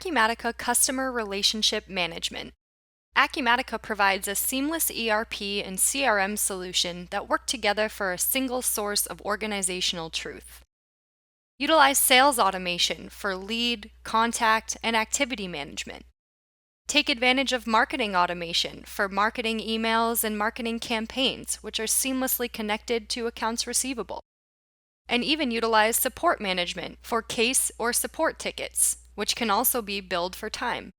Acumatica Customer Relationship Management. Acumatica provides a seamless ERP and CRM solution that work together for a single source of organizational truth. Utilize sales automation for lead, contact, and activity management. Take advantage of marketing automation for marketing emails and marketing campaigns, which are seamlessly connected to accounts receivable. And even utilize support management for case or support tickets, which can also be billed for time.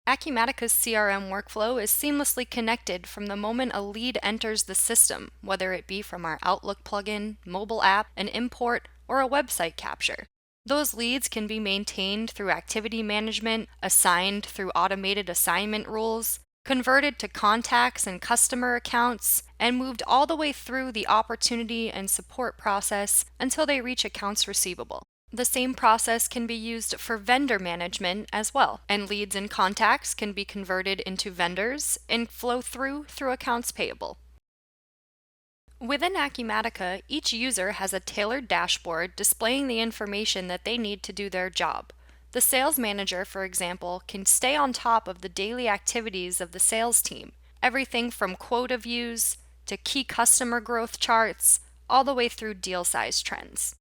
Acumatica's CRM workflow is seamlessly connected from the moment a lead enters the system, whether it be from our Outlook plugin, mobile app, an import, or a website capture. Those leads can be maintained through activity management, assigned through automated assignment rules, converted to contacts and customer accounts, and moved all the way through the opportunity and support process until they reach accounts receivable. The same process can be used for vendor management as well, and leads and contacts can be converted into vendors and flow through accounts payable. Within Acumatica, each user has a tailored dashboard displaying the information that they need to do their job. The sales manager, for example, can stay on top of the daily activities of the sales team, everything from quota views to key customer growth charts, all the way through deal size trends.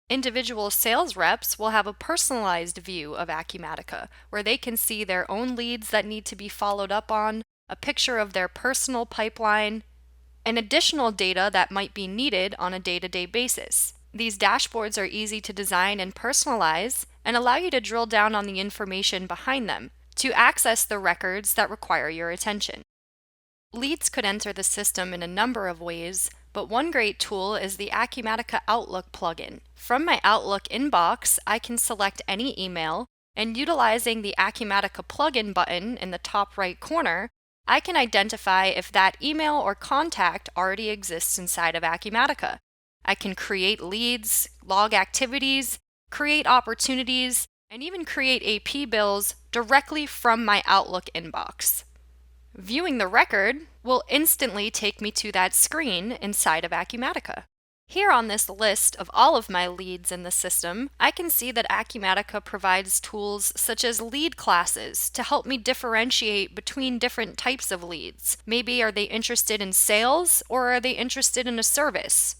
Individual sales reps will have a personalized view of Acumatica, where they can see their own leads that need to be followed up on, a picture of their personal pipeline, and additional data that might be needed on a day-to-day basis. These dashboards are easy to design and personalize and allow you to drill down on the information behind them to access the records that require your attention. Leads could enter the system in a number of ways, but one great tool is the Acumatica Outlook plugin. From my Outlook inbox, I can select any email, and utilizing the Acumatica plugin button in the top right corner, I can identify if that email or contact already exists inside of Acumatica. I can create leads, log activities, create opportunities, and even create AP bills directly from my Outlook inbox. Viewing the record will instantly take me to that screen inside of Acumatica. Here on this list of all of my leads in the system, I can see that Acumatica provides tools such as lead classes to help me differentiate between different types of leads. Maybe are they interested in sales or are they interested in a service?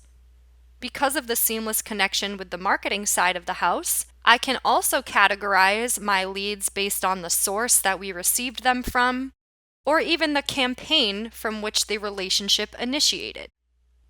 Because of the seamless connection with the marketing side of the house, I can also categorize my leads based on the source that we received them from, or even the campaign from which the relationship initiated.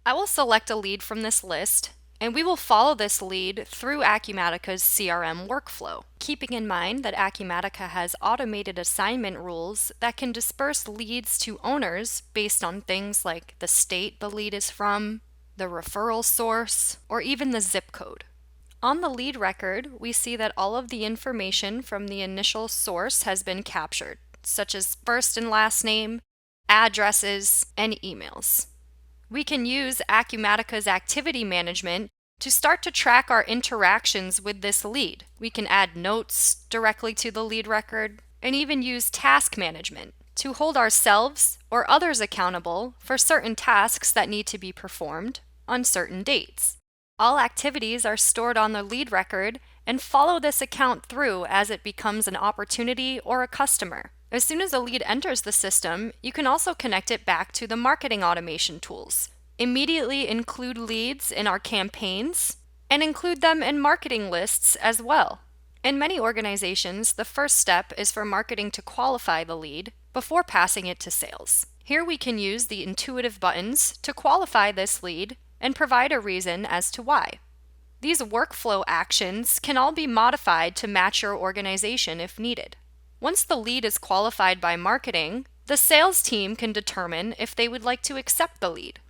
I will select a lead from this list, and we will follow this lead through Acumatica's CRM workflow, keeping in mind that Acumatica has automated assignment rules that can disperse leads to owners based on things like the state the lead is from, the referral source, or even the zip code. On the lead record, we see that all of the information from the initial source has been captured, such as first and last name, addresses, and emails. We can use Acumatica's activity management to start to track our interactions with this lead. We can add notes directly to the lead record and even use task management to hold ourselves or others accountable for certain tasks that need to be performed on certain dates. All activities are stored on the lead record and follow this account through as it becomes an opportunity or a customer. As soon as a lead enters the system, you can also connect it back to the marketing automation tools. Immediately include leads in our campaigns and include them in marketing lists as well. In many organizations, the first step is for marketing to qualify the lead before passing it to sales. Here we can use the intuitive buttons to qualify this lead and provide a reason as to why. These workflow actions can all be modified to match your organization if needed. Once the lead is qualified by marketing, the sales team can determine if they would like to accept the lead.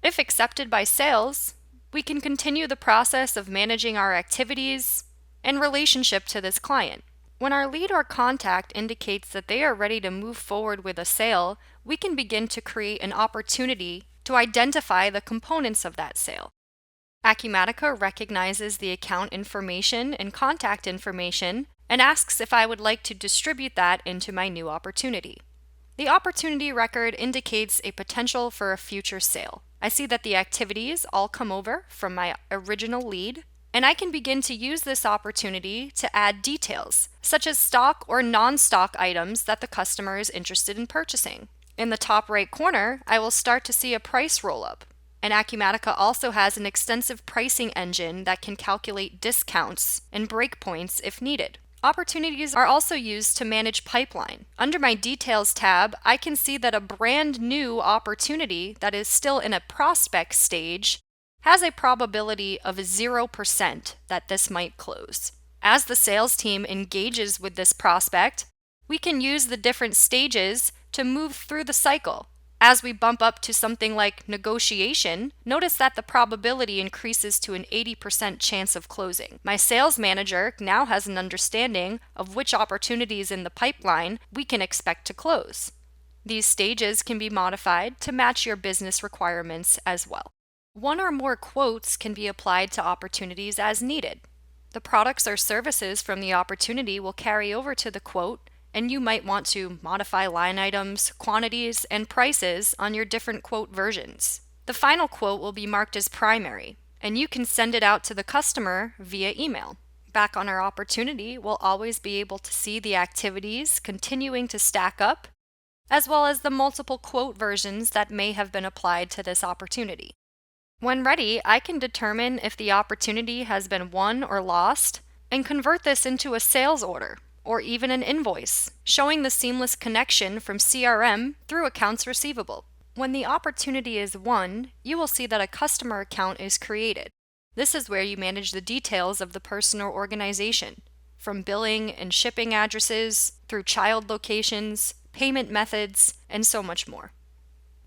If accepted by sales, we can continue the process of managing our activities and relationship to this client. When our lead or contact indicates that they are ready to move forward with a sale, we can begin to create an opportunity to identify the components of that sale. Acumatica recognizes the account information and contact information and asks if I would like to distribute that into my new opportunity. The opportunity record indicates a potential for a future sale. I see that the activities all come over from my original lead, And I can begin to use this opportunity to add details, such as stock or non-stock items that the customer is interested in purchasing. In the top right corner, I will start to see a price roll-up. And Acumatica also has an extensive pricing engine that can calculate discounts and breakpoints if needed. Opportunities are also used to manage pipeline. Under my Details tab, I can see that a brand new opportunity that is still in a prospect stage has a probability of 0% that this might close. As the sales team engages with this prospect, we can use the different stages to move through the cycle. As we bump up to something like negotiation, notice that the probability increases to an 80% chance of closing. My sales manager now has an understanding of which opportunities in the pipeline we can expect to close. These stages can be modified to match your business requirements as well. One or more quotes can be applied to opportunities as needed. The products or services from the opportunity will carry over to the quote, and you might want to modify line items, quantities, and prices on your different quote versions. The final quote will be marked as primary, and you can send it out to the customer via email. Back on our opportunity, we'll always be able to see the activities continuing to stack up, as well as the multiple quote versions that may have been applied to this opportunity. When ready, I can determine if the opportunity has been won or lost and convert this into a sales order or even an invoice, showing the seamless connection from CRM through accounts receivable. When the opportunity is won, you will see that a customer account is created. This is where you manage the details of the person or organization, from billing and shipping addresses through child locations, payment methods, and so much more.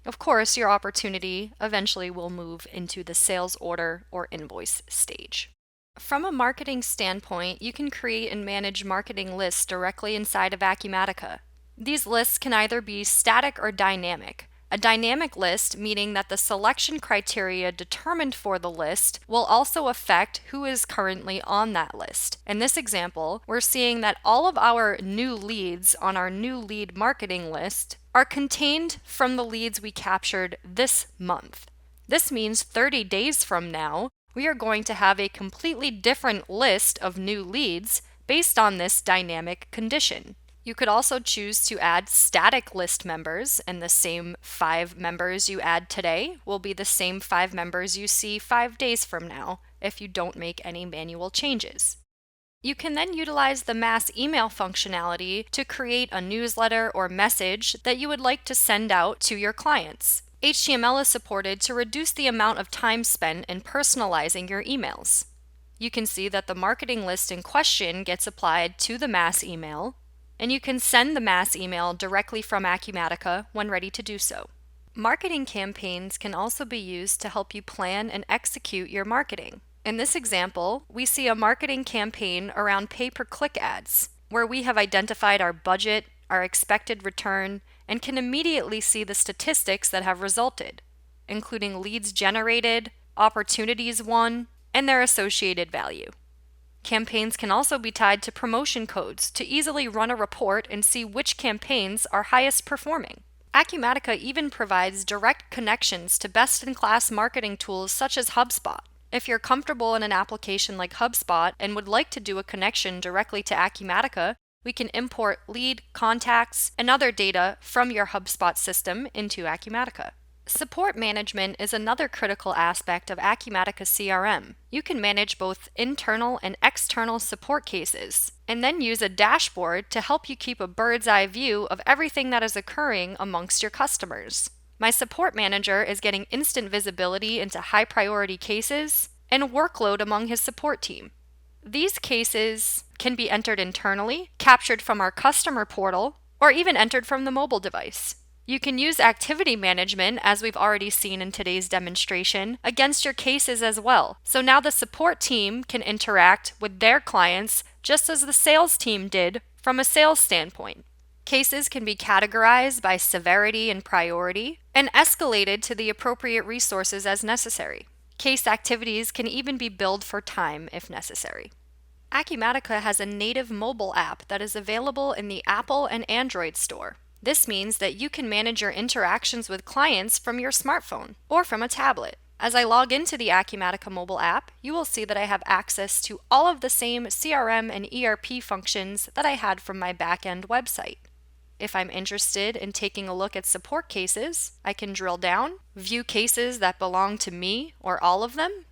Of course, your opportunity eventually will move into the sales order or invoice stage. From a marketing standpoint, you can create and manage marketing lists directly inside of Acumatica. These lists can either be static or dynamic. A dynamic list, meaning that the selection criteria determined for the list will also affect who is currently on that list. In this example, we're seeing that all of our new leads on our new lead marketing list are contained from the leads we captured this month. This means 30 days from now, we are going to have a completely different list of new leads based on this dynamic condition. You could also choose to add static list members, and the same 5 members you add today will be the same 5 members you see 5 days from now if you don't make any manual changes. You can then utilize the mass email functionality to create a newsletter or message that you would like to send out to your clients. HTML is supported to reduce the amount of time spent in personalizing your emails. You can see that the marketing list in question gets applied to the mass email, and you can send the mass email directly from Acumatica when ready to do so. Marketing campaigns can also be used to help you plan and execute your marketing. In this example, we see a marketing campaign around pay-per-click ads, where we have identified our budget, our expected return, and can immediately see the statistics that have resulted, including leads generated, opportunities won, and their associated value. Campaigns can also be tied to promotion codes to easily run a report and see which campaigns are highest performing. Acumatica even provides direct connections to best-in-class marketing tools such as HubSpot. If you're comfortable in an application like HubSpot and would like to do a connection directly to Acumatica, we can import lead, contacts, and other data from your HubSpot system into Acumatica. Support management is another critical aspect of Acumatica CRM. You can manage both internal and external support cases, and then use a dashboard to help you keep a bird's eye view of everything that is occurring amongst your customers. My support manager is getting instant visibility into high priority cases and workload among his support team. These cases can be entered internally, captured from our customer portal, or even entered from the mobile device. You can use activity management, as we've already seen in today's demonstration, against your cases as well. So now the support team can interact with their clients just as the sales team did from a sales standpoint. Cases can be categorized by severity and priority and escalated to the appropriate resources as necessary. Case activities can even be billed for time if necessary. Acumatica has a native mobile app that is available in the Apple and Android store. This means that you can manage your interactions with clients from your smartphone or from a tablet. As I log into the Acumatica mobile app, you will see that I have access to all of the same CRM and ERP functions that I had from my back-end website. If I'm interested in taking a look at support cases, I can drill down, view cases that belong to me or all of them,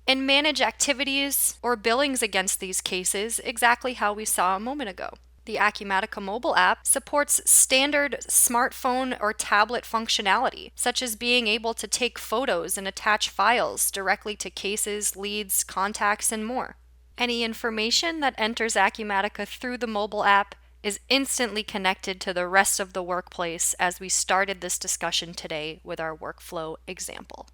and manage activities or billings against these cases exactly how we saw a moment ago. The Acumatica mobile app supports standard smartphone or tablet functionality, such as being able to take photos and attach files directly to cases, leads, contacts, and more. Any information that enters Acumatica through the mobile app is instantly connected to the rest of the workplace, as we started this discussion today with our workflow example.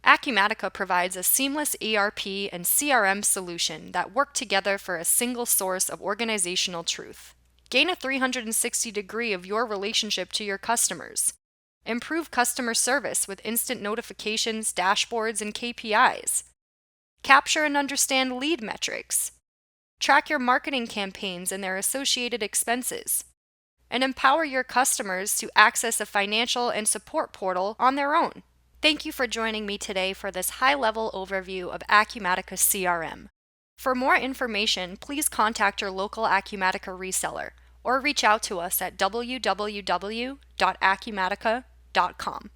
Acumatica provides a seamless ERP and CRM solution that work together for a single source of organizational truth. Gain a 360-degree of your relationship to your customers. Improve customer service with instant notifications, dashboards, and KPIs. Capture and understand lead metrics. Track your marketing campaigns and their associated expenses. And empower your customers to access a financial and support portal on their own. Thank you for joining me today for this high-level overview of Acumatica CRM. For more information, please contact your local Acumatica reseller or reach out to us at www.acumatica.com.